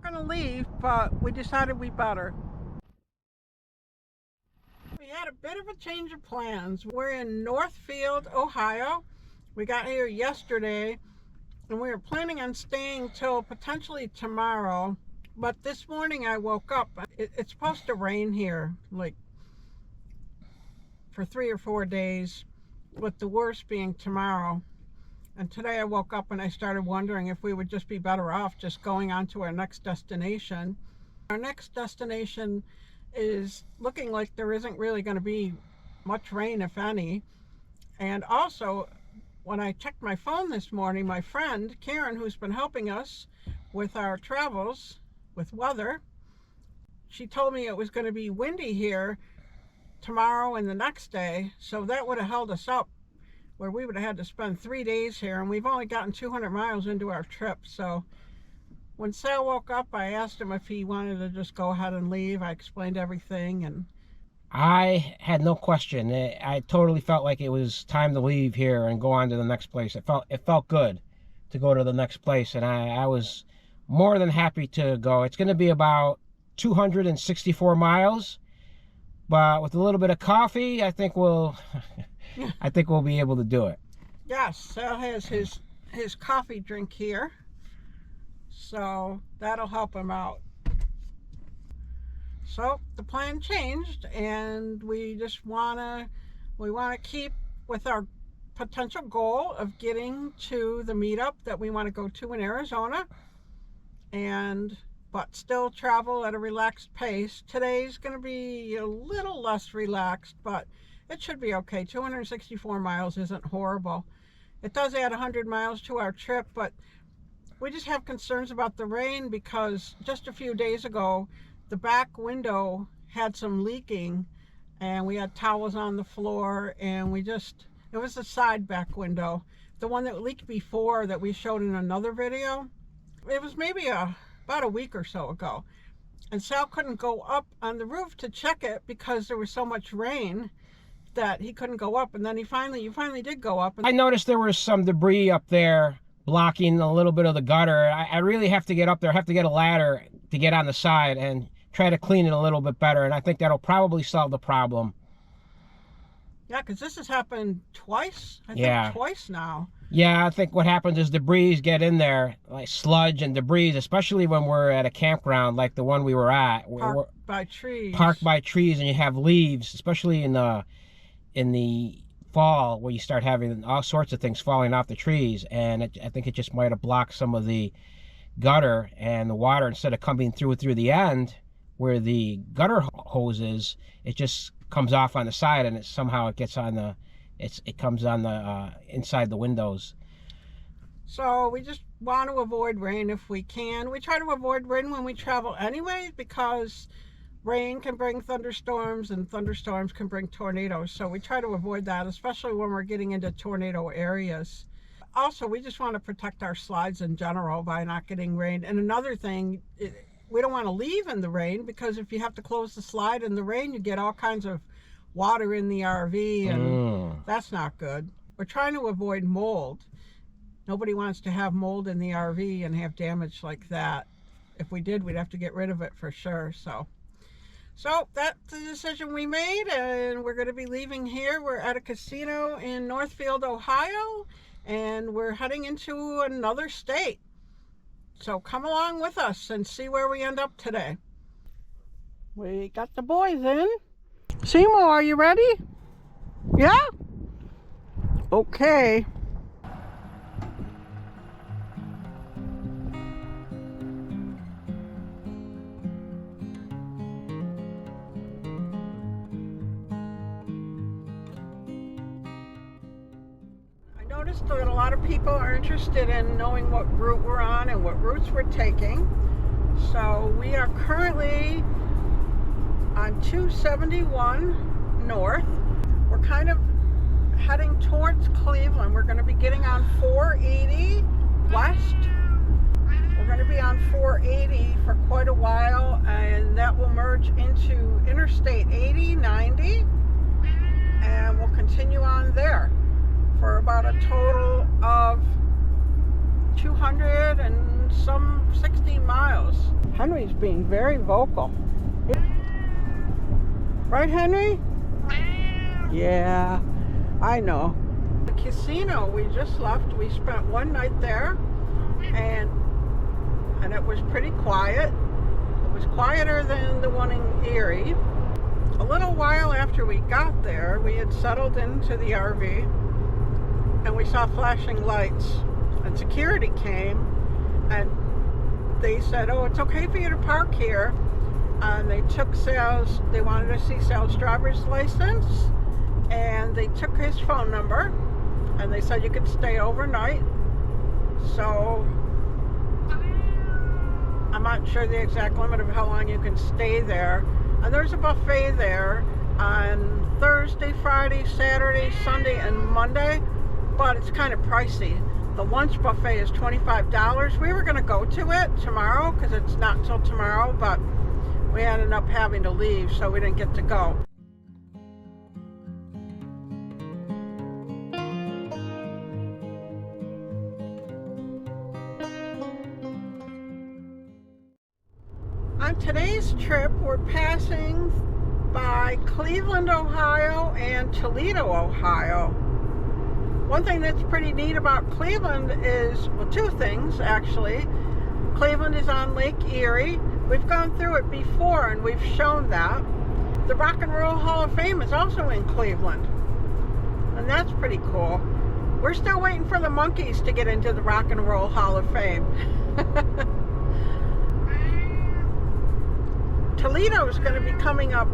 Going to leave, but we decided we better. We had a bit of a change of plans. We're in Northfield, Ohio. We got here yesterday and we were planning on staying till potentially tomorrow, but this morning I woke up. It's supposed to rain here like for 3 or 4 days, with the worst being tomorrow. And today I woke up and I started wondering if we would just be better off just going on to our next destination. Our next destination is looking like there isn't really going to be much rain, if any. And also, when I checked my phone this morning, my friend Karen, who's been helping us with our travels with weather, she told me it was going to be windy here tomorrow and the next day. So that would have held us up, where we would have had to spend 3 days here, and we've only gotten 200 miles into our trip. So when Sal woke up, I asked him if he wanted to just go ahead and leave. I explained everything, and I had no question. I totally felt like it was time to leave here and go on to the next place. It felt good to go to the next place, and I was more than happy to go. It's going to be about 264 miles, but with a little bit of coffee, I think we'll be able to do it. Yes, Sal has his coffee drink here, so that'll help him out. So the plan changed, and we want to keep with our potential goal of getting to the meetup that we want to go to in Arizona, but still travel at a relaxed pace. Today's going to be a little less relaxed, but it should be okay. 264 miles isn't horrible. It does add 100 miles to our trip, but we just have concerns about the rain because just a few days ago, the back window had some leaking, and we had towels on the floor, and it was the side back window. The one that leaked before that we showed in another video, it was maybe about a week or so ago. And Sal couldn't go up on the roof to check it because there was so much rain that he couldn't go up. And then you finally did go up. I noticed there was some debris up there blocking a little bit of the gutter. I really have to get up there. I have to get a ladder to get on the side and try to clean it a little bit better, and I think that'll probably solve the problem. Yeah, because this has happened twice. I think twice now. Yeah, I think what happens is debris get in there, like sludge and debris, especially when we're at a campground like the one we were at. Parked by trees. Parked by trees, and you have leaves, especially in the fall, where you start having all sorts of things falling off the trees, and I think it just might have blocked some of the gutter, and the water, instead of coming through the end where the gutter hose is, it just comes off on the side, and it gets on it comes on the inside the windows. So we just want to avoid rain if we can. We try to avoid rain when we travel anyway, because rain can bring thunderstorms, and thunderstorms can bring tornadoes. So we try to avoid that, especially when we're getting into tornado areas. Also, we just want to protect our slides in general by not getting rain. And another thing, we don't want to leave in the rain, because if you have to close the slide in the rain, you get all kinds of water in the RV, and that's not good. We're trying to avoid mold. Nobody wants to have mold in the RV and have damage like that. If we did, we'd have to get rid of it for sure. So that's the decision we made, and we're going to be leaving here. We're at a casino in Northfield, Ohio, and we're heading into another state. So come along with us and see where we end up today. We got the boys in. Simo, are you ready? Yeah? Okay. I noticed that a lot of people are interested in knowing what route we're on and what routes we're taking. So we are currently on 271 north. We're kind of heading towards Cleveland. We're going to be getting on 480 west. We're going to be on 480 for quite a while, and that will merge into Interstate 80, 90, and we'll continue on there for about a total of 260 miles. Henry's being very vocal. Right, Henry? Yeah, I know. The casino we just left, we spent one night there, and it was pretty quiet. It was quieter than the one in Erie. A little while after we got there, we had settled into the RV, and we saw flashing lights, and security came, and they said, oh, it's okay for you to park here. And they took Sal's, they wanted to see Sal's driver's license, and they took his phone number, and they said you could stay overnight. So I'm not sure the exact limit of how long you can stay there. And there's a buffet there on Thursday, Friday, Saturday, Sunday, and Monday, but it's kind of pricey. The lunch buffet is $25. We were going to go to it tomorrow because it's not until tomorrow, but we ended up having to leave, so we didn't get to go. On today's trip, we're passing by Cleveland, Ohio and Toledo, Ohio. One thing that's pretty neat about Cleveland is, well, two things actually. Cleveland is on Lake Erie. We've gone through it before and we've shown that. The Rock and Roll Hall of Fame is also in Cleveland, and that's pretty cool. We're still waiting for the monkeys to get into the Rock and Roll Hall of Fame. Toledo's going to be coming up.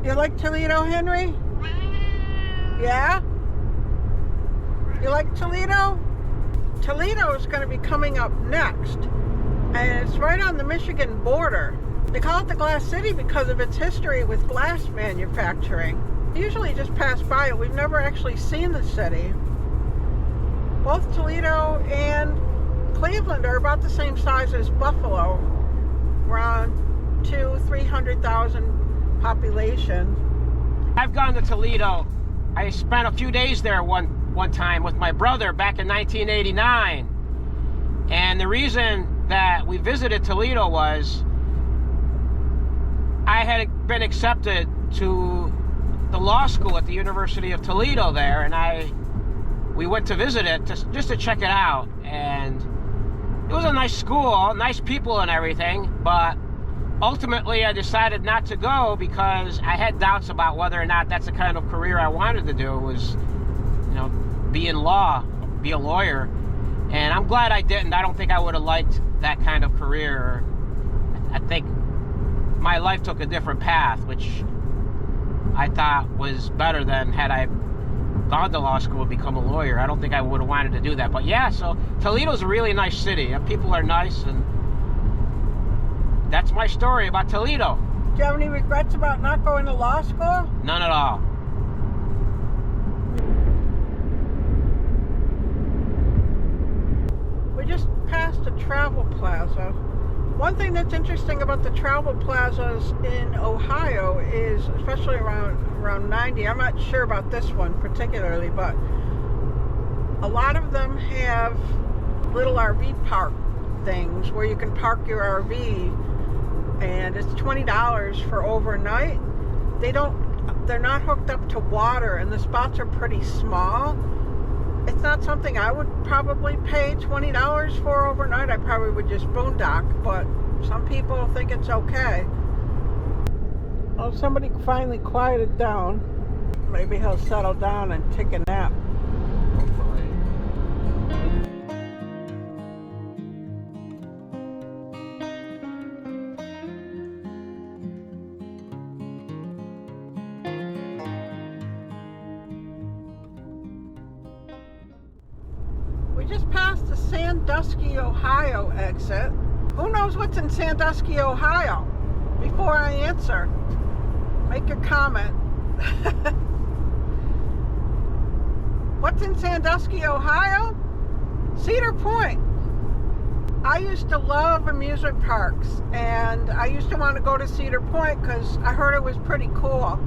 You like Toledo, Henry? Yeah? You like Toledo? Toledo is going to be coming up next, and it's right on the Michigan border. They call it the Glass City because of its history with glass manufacturing. We usually just pass by it. We've never actually seen the city. Both Toledo and Cleveland are about the same size as Buffalo, around 200,000-300,000 population. I've gone to Toledo. I spent a few days there one time with my brother back in 1989. And the reason that we visited Toledo was I had been accepted to the law school at the University of Toledo there, and we went to visit it just to check it out. And it was a nice school, nice people and everything, but ultimately I decided not to go because I had doubts about whether or not that's the kind of career I wanted to do, was, you know, be in law, be a lawyer. And I'm glad I didn't. I don't think I would have liked that kind of career. I think my life took a different path, which I thought was better than had I gone to law school and become a lawyer. I don't think I would have wanted to do that. But yeah, so Toledo's a really nice city. People are nice, and that's my story about Toledo. Do you have any regrets about not going to law school? None at all. We just passed a travel plaza. One thing that's interesting about the travel plazas in Ohio is, especially around 90, I'm not sure about this one particularly, but a lot of them have little RV park things where you can park your RV, and it's $20 for overnight. They're not hooked up to water, and the spots are pretty small. It's not something I would probably pay $20 for overnight. I probably would just boondock, but some people think it's okay. Well, somebody finally quieted down. Maybe he'll settle down and take a nap. Hopefully. We just passed the Sandusky, Ohio exit. Who knows what's in Sandusky, Ohio? Before I answer, make a comment. What's in Sandusky, Ohio? Cedar Point. I used to love amusement parks, and I used to want to go to Cedar Point because I heard it was pretty cool.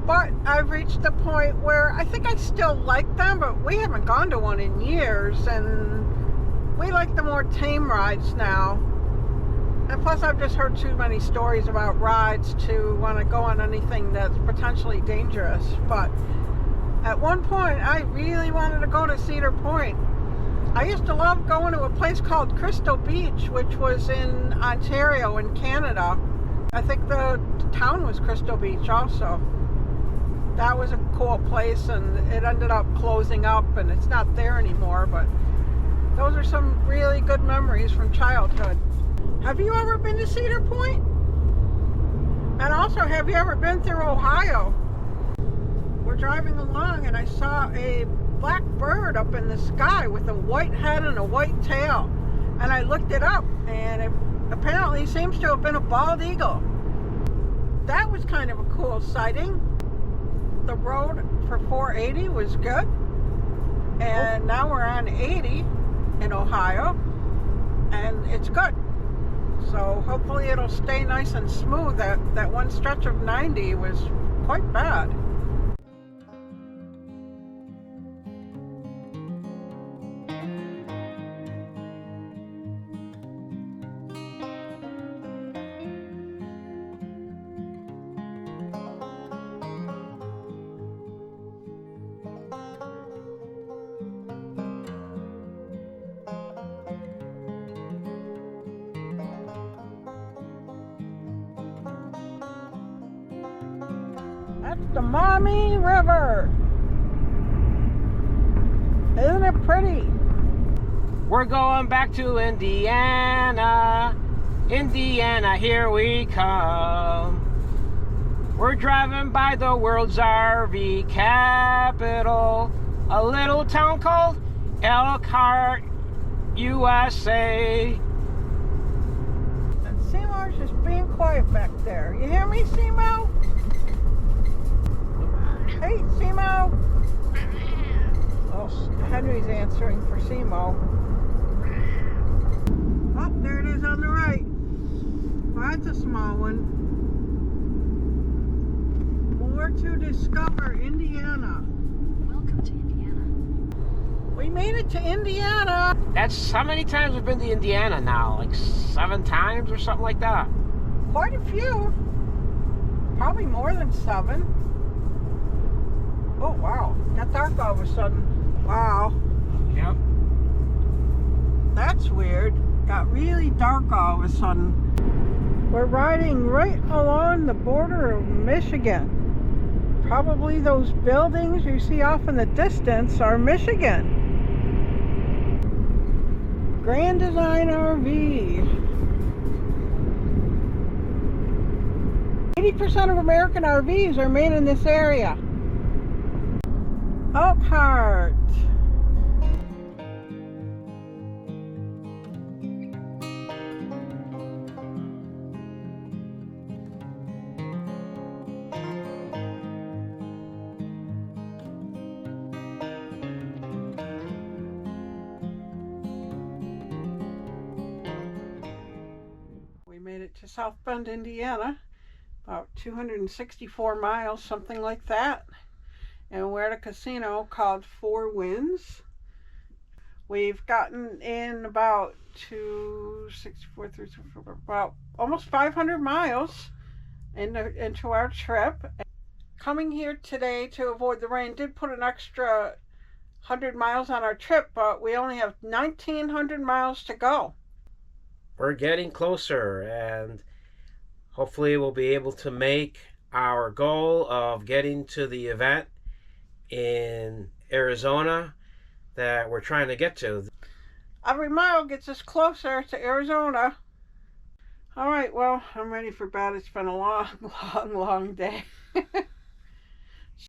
But I've reached the point where I think I still like them, but we haven't gone to one in years, and we like the more tame rides now. And plus, I've just heard too many stories about rides to want to go on anything that's potentially dangerous. But at one point, I really wanted to go to Cedar Point. I used to love going to a place called Crystal Beach, which was in Ontario in Canada. I think the town was Crystal Beach also. That was a cool place, and it ended up closing up, and it's not there anymore, but those are some really good memories from childhood. Have you ever been to Cedar Point? And also, have you ever been through Ohio? We're driving along and I saw a black bird up in the sky with a white head and a white tail. And I looked it up, and it apparently seems to have been a bald eagle. That was kind of a cool sighting. The road for 480 was good. And now we're on 80 in Ohio, and it's good. So hopefully it'll stay nice and smooth. That one stretch of 90 was quite bad. That's the Maumee River. Isn't it pretty? We're going back to Indiana. Indiana, here we come. We're driving by the world's RV capital, a little town called Elkhart, USA. And Seymour's just being quiet back there. You hear me, Seymour? Hey, Seymour. Oh, Henry's answering for Seymour. Oh, there it is on the right. Well, that's a small one. More to discover, Indiana. Welcome to Indiana. We made it to Indiana. That's how many times we've been to Indiana now? Like 7 times or something like that? Quite a few. Probably more than 7. Oh, wow. Got dark all of a sudden. Wow. Yep. That's weird. Got really dark all of a sudden. We're riding right along the border of Michigan. Probably those buildings you see off in the distance are Michigan. Grand Design RV. 80% of American RVs are made in this area. Elkhart. We made it to South Bend, Indiana, about 264 miles, something like that. And we're at a casino called Four Winds. We've gotten in about 264, about almost 500 miles into our trip. Coming here today to avoid the rain did put an extra 100 miles on our trip, but we only have 1,900 miles to go. We're getting closer, and hopefully we'll be able to make our goal of getting to the event in Arizona that we're trying to get to. Every mile gets us closer to Arizona. All right, well, I'm ready for bed. It's been a long, long, long day.